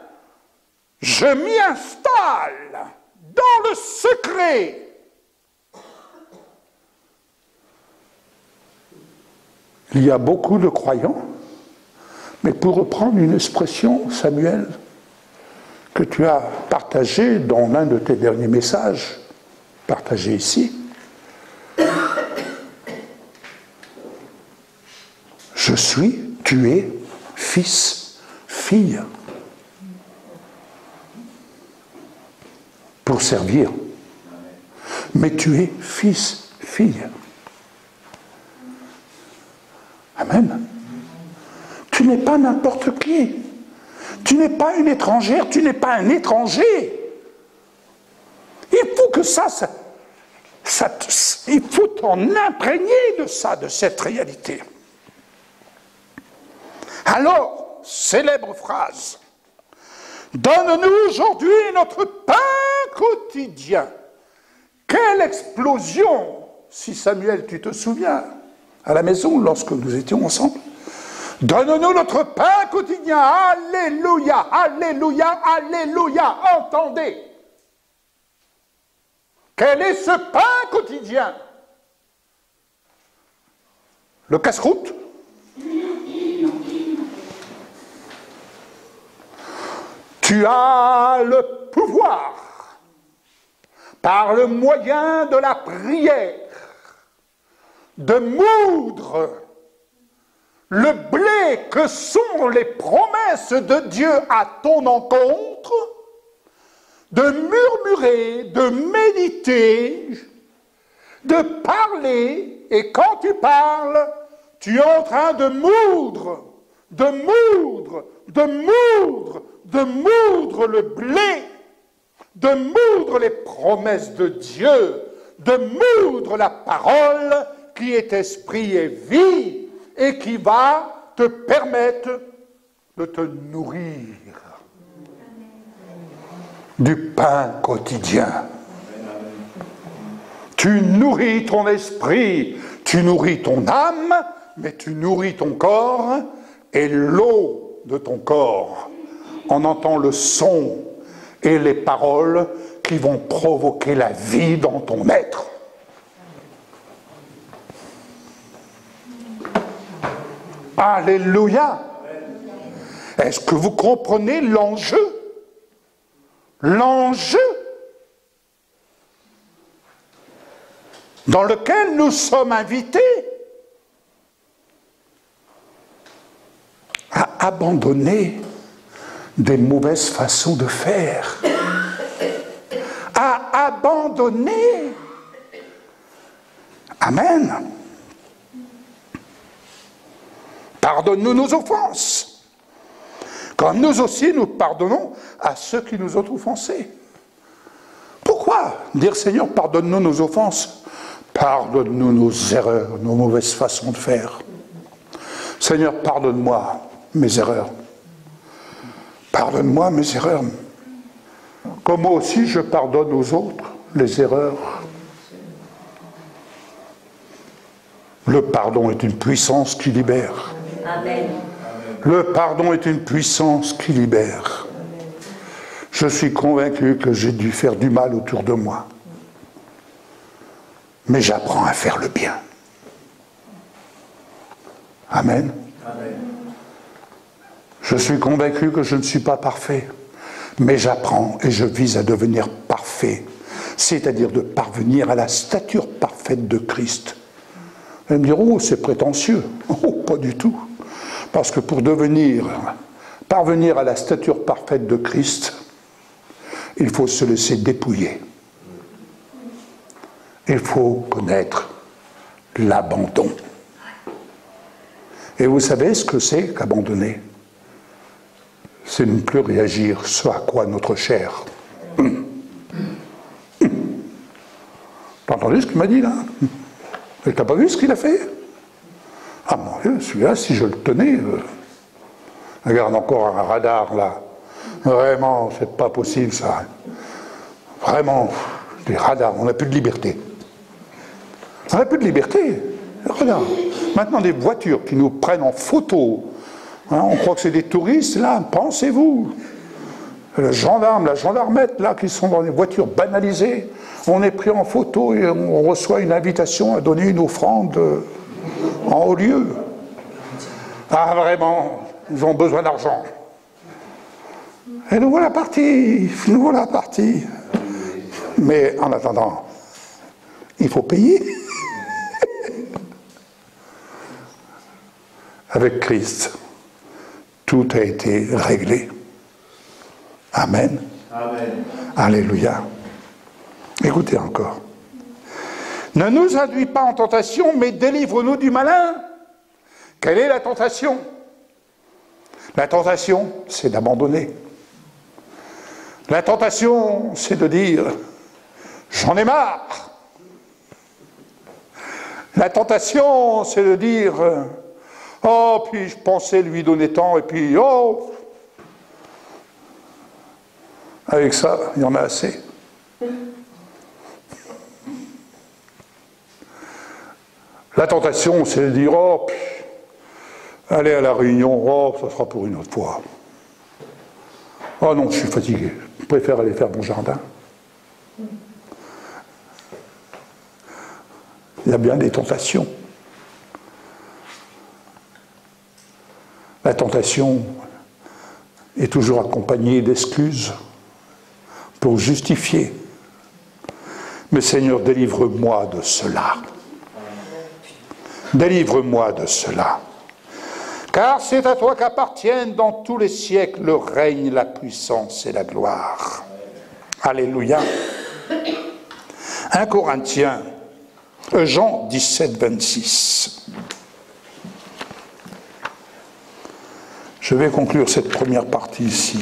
Je m'y installe dans le secret. Il y a beaucoup de croyants, mais pour reprendre une expression, Samuel, que tu as partagée dans l'un de tes derniers messages, partagé ici, je suis, tu es, fils, fille, pour servir. Mais tu es fils, fille. Amen. Tu n'es pas n'importe qui. Tu n'es pas une étrangère, tu n'es pas un étranger. Il faut que il faut t'en imprégner de ça, de cette réalité. Alors, célèbre phrase. Donne-nous aujourd'hui notre pain quotidien. Quelle explosion, si Samuel, tu te souviens, à la maison, lorsque nous étions ensemble. Donne-nous notre pain quotidien. Alléluia, alléluia, alléluia. Entendez. Quel est ce pain quotidien? Le casse-croûte? Tu as le pouvoir, par le moyen de la prière, de moudre le blé sais que sont les promesses de Dieu à ton encontre, de murmurer, de méditer, de parler, et quand tu parles, tu es en train de moudre, de moudre, de moudre, de moudre le blé, de moudre les promesses de Dieu, de moudre la parole qui est esprit et vie et qui va te permettre de te nourrir du pain quotidien. Tu nourris ton esprit, tu nourris ton âme, mais tu nourris ton corps et l'eau de ton corps. On entend le son et les paroles qui vont provoquer la vie dans ton être. Alléluia! Est-ce que vous comprenez l'enjeu? L'enjeu dans lequel nous sommes invités à abandonner des mauvaises façons de faire, à abandonner. Amen. Pardonne-nous nos offenses, comme nous aussi nous pardonnons à ceux qui nous ont offensés. Pourquoi dire Seigneur, pardonne-nous nos offenses? Pardonne-nous nos erreurs, nos mauvaises façons de faire. Seigneur, pardonne-moi mes erreurs. Pardonne-moi mes erreurs. Comme moi aussi je pardonne aux autres les erreurs. Le pardon est une puissance qui libère. Amen. Le pardon est une puissance qui libère. Je suis convaincu que j'ai dû faire du mal autour de moi. Mais j'apprends à faire le bien. Amen. Amen. Je suis convaincu que je ne suis pas parfait. Mais j'apprends et je vise à devenir parfait. C'est-à-dire de parvenir à la stature parfaite de Christ. Vous allez me dire, oh, c'est prétentieux. Oh, pas du tout. Parce que pour parvenir à la stature parfaite de Christ, il faut se laisser dépouiller. Il faut connaître l'abandon. Et vous savez ce que c'est qu'abandonner? C'est ne plus réagir ce à quoi notre chair. T'as entendu ce qu'il m'a dit là? Et t'as pas vu ce qu'il a fait? Ah mon Dieu, celui-là, si je le tenais, regarde encore un radar là. Vraiment, c'est pas possible ça. Vraiment, des radars, on n'a plus de liberté. On n'a plus de liberté. Regarde, maintenant des voitures qui nous prennent en photo. Hein, on croit que c'est des touristes, là, pensez-vous. Le gendarme, la gendarmette, là, qui sont dans des voitures banalisées, on est pris en photo et on reçoit une invitation à donner une offrande en haut lieu. Ah, vraiment, ils ont besoin d'argent. Et nous voilà partis, nous voilà partis. Mais en attendant, il faut payer. Avec Christ, tout a été réglé. Amen. Amen. Alléluia. Écoutez encore. Ne nous induis pas en tentation, mais délivre-nous du malin. Quelle est la tentation? La tentation, c'est d'abandonner. La tentation, c'est de dire, j'en ai marre. La tentation, c'est de dire, oh, puis je pensais lui donner tant, et puis, oh, avec ça, il y en a assez. La tentation, c'est de dire, oh, aller à la réunion, oh, ça sera pour une autre fois. Oh non, je suis fatigué, je préfère aller faire mon jardin. Il y a bien des tentations. La tentation est toujours accompagnée d'excuses pour justifier. Mais Seigneur, délivre-moi de cela. Délivre-moi de cela. Car c'est à toi qu'appartiennent dans tous les siècles le règne, la puissance et la gloire. Alléluia. 1 Corinthiens, Jean 17, 26. Je vais conclure cette première partie ici.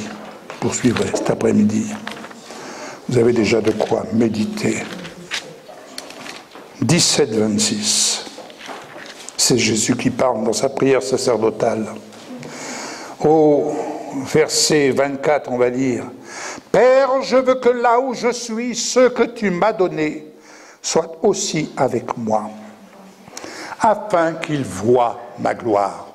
Poursuivrai cet après-midi. Vous avez déjà de quoi méditer. 17, 26. C'est Jésus qui parle dans sa prière sacerdotale. Au verset 24, on va lire « Père, je veux que là où je suis, ce que tu m'as donné soit aussi avec moi, afin qu'ils voient ma gloire. »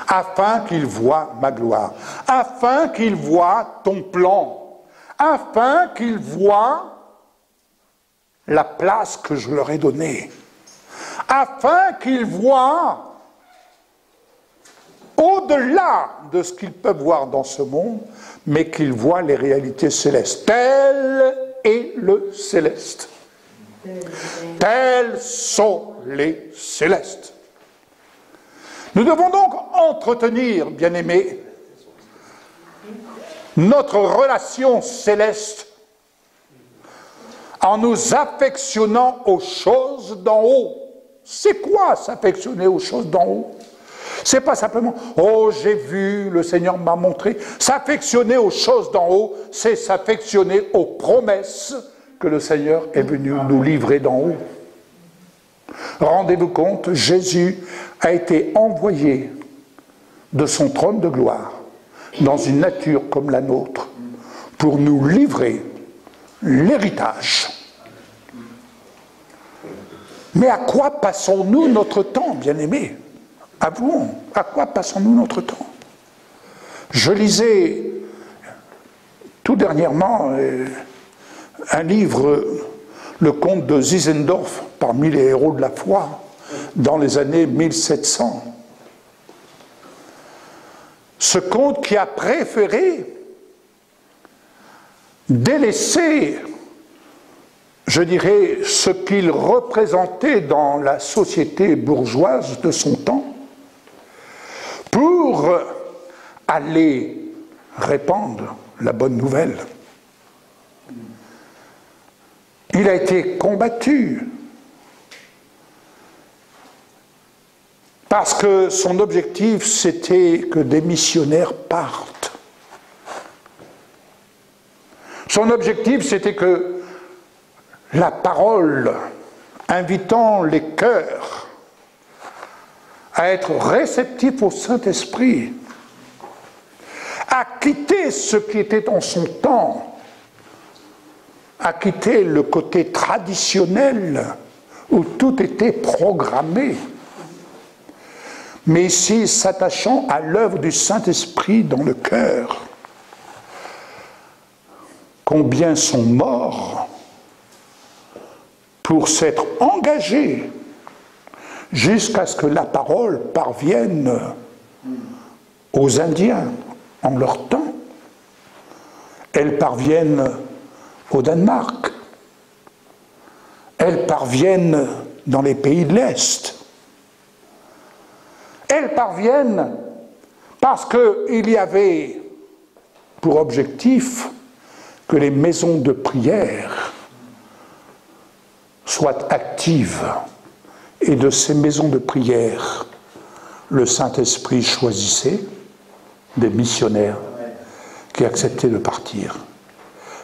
Afin qu'ils voient ma gloire. Afin qu'ils voient ton plan. Afin qu'ils voient la place que je leur ai donnée. Afin qu'ils voient au-delà de ce qu'ils peuvent voir dans ce monde, mais qu'ils voient les réalités célestes. Tel est le céleste. Tels sont les célestes. Nous devons donc entretenir, bien-aimés, notre relation céleste en nous affectionnant aux choses d'en haut. C'est quoi s'affectionner aux choses d'en haut? C'est pas simplement « Oh, j'ai vu, le Seigneur m'a montré ». S'affectionner aux choses d'en haut, c'est s'affectionner aux promesses que le Seigneur est venu nous livrer d'en haut. Rendez-vous compte, Jésus a été envoyé de son trône de gloire dans une nature comme la nôtre pour nous livrer l'héritage. Mais à quoi passons-nous notre temps, bien-aimés? Avouons, à quoi passons-nous notre temps? Je lisais tout dernièrement un livre, le conte de Zinzendorf, parmi les héros de la foi, dans les années 1700. Ce conte qui a préféré délaisser, je dirais, ce qu'il représentait dans la société bourgeoise de son temps, pour aller répandre la bonne nouvelle. Il a été combattu parce que son objectif, c'était que des missionnaires partent. Son objectif, c'était que la parole, invitant les cœurs à être réceptifs au Saint-Esprit, à quitter ce qui était en son temps, à quitter le côté traditionnel où tout était programmé, mais ici s'attachant à l'œuvre du Saint-Esprit dans le cœur. Combien sont morts pour s'être engagés jusqu'à ce que la parole parvienne aux Indiens en leur temps. Elles parviennent au Danemark. Elles parviennent dans les pays de l'Est. Elles parviennent parce qu'il y avait pour objectif que les maisons de prière soient actives. Et de ces maisons de prière, le Saint-Esprit choisissait des missionnaires qui acceptaient de partir.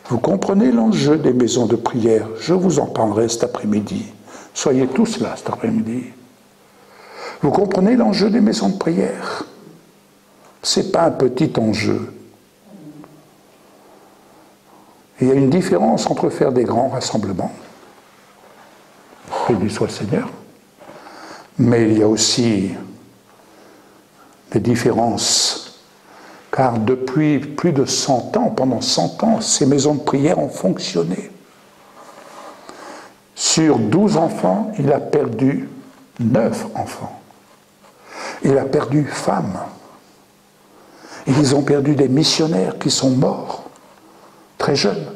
Vous comprenez l'enjeu des maisons de prière? Je vous en parlerai cet après-midi. Soyez tous là cet après-midi. Vous comprenez l'enjeu des maisons de prière? Ce n'est pas un petit enjeu. Il y a une différence entre faire des grands rassemblements, béni soit le Seigneur, mais il y a aussi des différences, car depuis plus de 100 ans, pendant 100 ans, ces maisons de prière ont fonctionné. Sur 12 enfants, il a perdu 9 enfants. Il a perdu femmes. Ils ont perdu des missionnaires qui sont morts, très jeunes.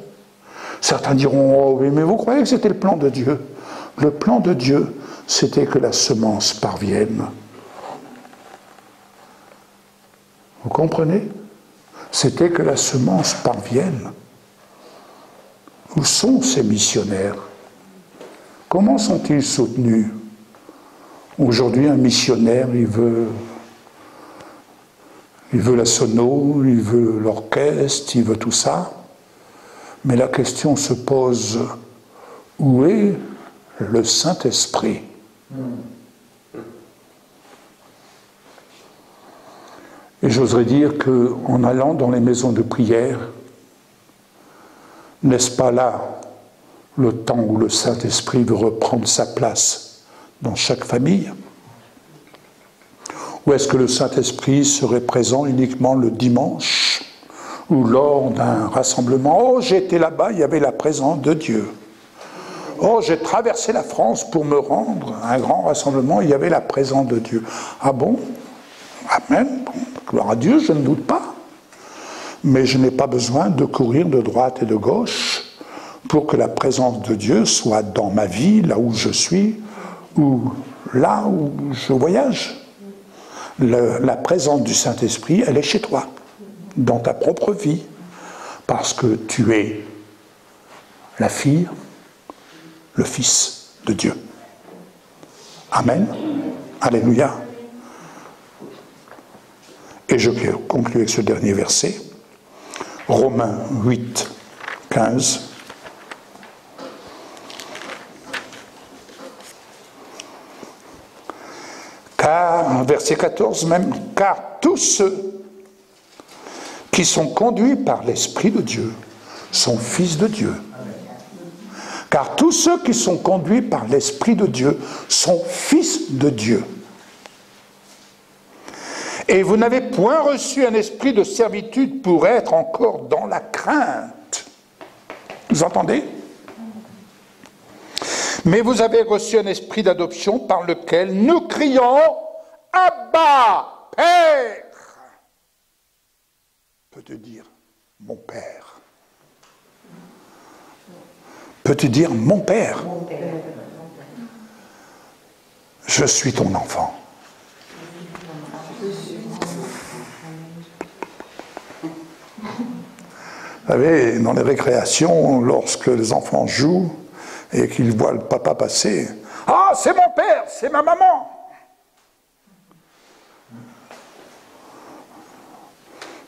Certains diront, oh, mais vous croyez que c'était le plan de Dieu? Le plan de Dieu, c'était que la semence parvienne Vous comprenez? C'était que la semence parvienne. Où sont ces missionnaires? Comment sont-ils soutenus? Aujourd'hui, un missionnaire, il veut la sono, il veut l'orchestre, il veut tout ça. Mais la question se pose, où est le Saint-Esprit? Et j'oserais dire qu'en allant dans les maisons de prière, n'est-ce pas là le temps où le Saint-Esprit veut reprendre sa place dans chaque famille? Ou est-ce que le Saint-Esprit serait présent uniquement le dimanche ou lors d'un rassemblement? Oh, j'étais là-bas, il y avait la présence de Dieu. Oh, j'ai traversé la France pour me rendre à un grand rassemblement, il y avait la présence de Dieu. Ah bon? Amen. Bon, gloire à Dieu, je ne doute pas. Mais je n'ai pas besoin de courir de droite et de gauche pour que la présence de Dieu soit dans ma vie, là où je suis, ou là où je voyage. La présence du Saint-Esprit, elle est chez toi, dans ta propre vie, parce que tu es la fille, le Fils de Dieu. Amen. Alléluia. Et je conclue avec ce dernier verset, Romains 8, 15. Car, verset 14 même, car tous ceux qui sont conduits par l'Esprit de Dieu sont fils de Dieu. Car tous ceux qui sont conduits par l'Esprit de Dieu sont fils de Dieu. Et vous n'avez point reçu un esprit de servitude pour être encore dans la crainte. Vous entendez? Mais vous avez reçu un esprit d'adoption par lequel nous crions « Abba, Père !» Peux-tu dire « Mon Père » ? Peux-tu dire « Mon Père » ? Je suis ton enfant. Vous savez, dans les récréations, lorsque les enfants jouent et qu'ils voient le papa passer, « Ah, c'est mon père, c'est ma maman !»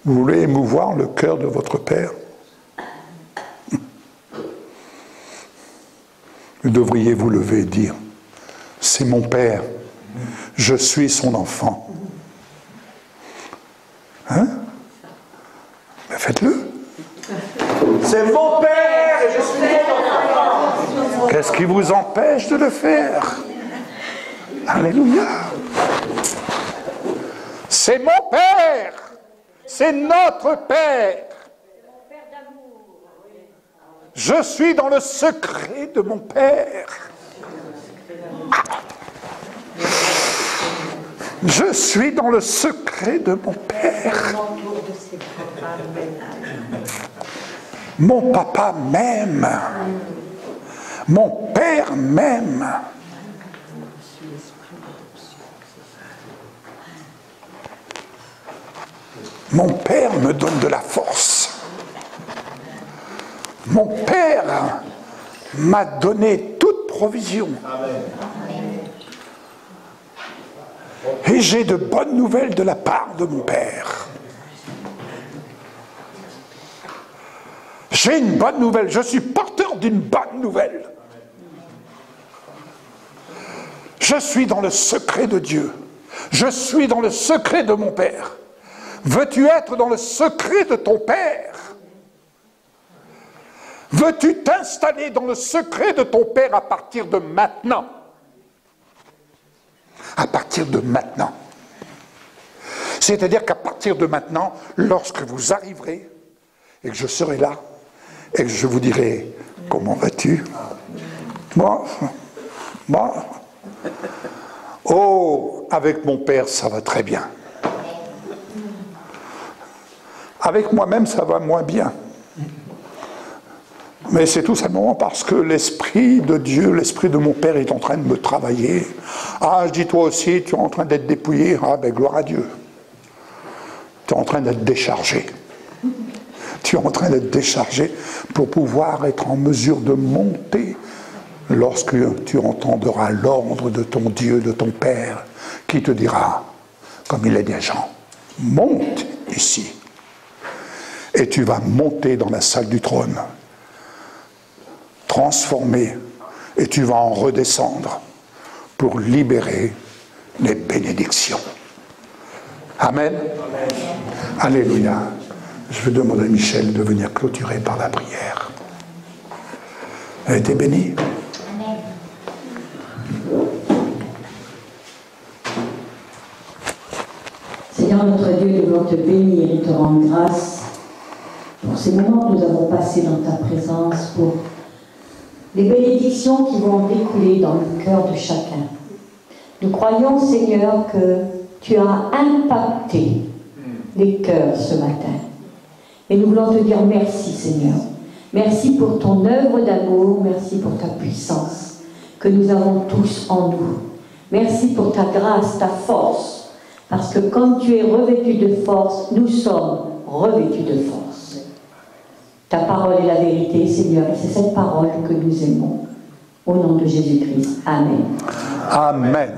Vous voulez émouvoir le cœur de votre père? Vous devriez vous lever et dire, « C'est mon père, je suis son enfant. » Hein? Mais faites-le. C'est mon père et je suis mon enfant. Qu'est-ce qui vous empêche de le faire? Alléluia. C'est mon Père. C'est notre Père. Je suis dans le secret de mon Père. Je suis dans le secret de mon Père. Mon papa m'aime. Mon père m'aime. Mon père me donne de la force. Mon père m'a donné toute provision. Et j'ai de bonnes nouvelles de la part de mon père. J'ai une bonne nouvelle, je suis porteur d'une bonne nouvelle. Je suis dans le secret de Dieu. Je suis dans le secret de mon Père. Veux-tu être dans le secret de ton Père? Veux-tu t'installer dans le secret de ton Père à partir de maintenant? À partir de maintenant. C'est-à-dire qu'à partir de maintenant, lorsque vous arriverez, et que je serai là, et que je vous dirai, comment vas-tu? Moi, oh, avec mon Père, ça va très bien. Avec moi-même, ça va moins bien. Mais c'est tout simplement parce que l'Esprit de Dieu, l'Esprit de mon Père est en train de me travailler. Ah, je dis toi aussi, tu es en train d'être dépouillé. Ah, ben gloire à Dieu. Tu es en train d'être déchargé. Tu es en train d'être déchargé pour pouvoir être en mesure de monter lorsque tu entendras l'ordre de ton Dieu, de ton Père, qui te dira, comme il est des gens, monte ici. Et tu vas monter dans la salle du trône, transformé, et tu vas en redescendre pour libérer les bénédictions. Amen. Amen. Alléluia. Je vais demander à Michel de venir clôturer par la prière. Elle a été bénie. Amen. Seigneur notre Dieu, nous voulons te bénir et te rendre grâce pour ces moments que nous avons passés dans ta présence, pour les bénédictions qui vont découler dans le cœur de chacun. Nous croyons, Seigneur, que tu as impacté les cœurs ce matin. Et nous voulons te dire merci, Seigneur. Merci pour ton œuvre d'amour, merci pour ta puissance que nous avons tous en nous. Merci pour ta grâce, ta force, parce que comme tu es revêtu de force, nous sommes revêtus de force. Ta parole est la vérité, Seigneur, et c'est cette parole que nous aimons. Au nom de Jésus-Christ. Amen. Amen.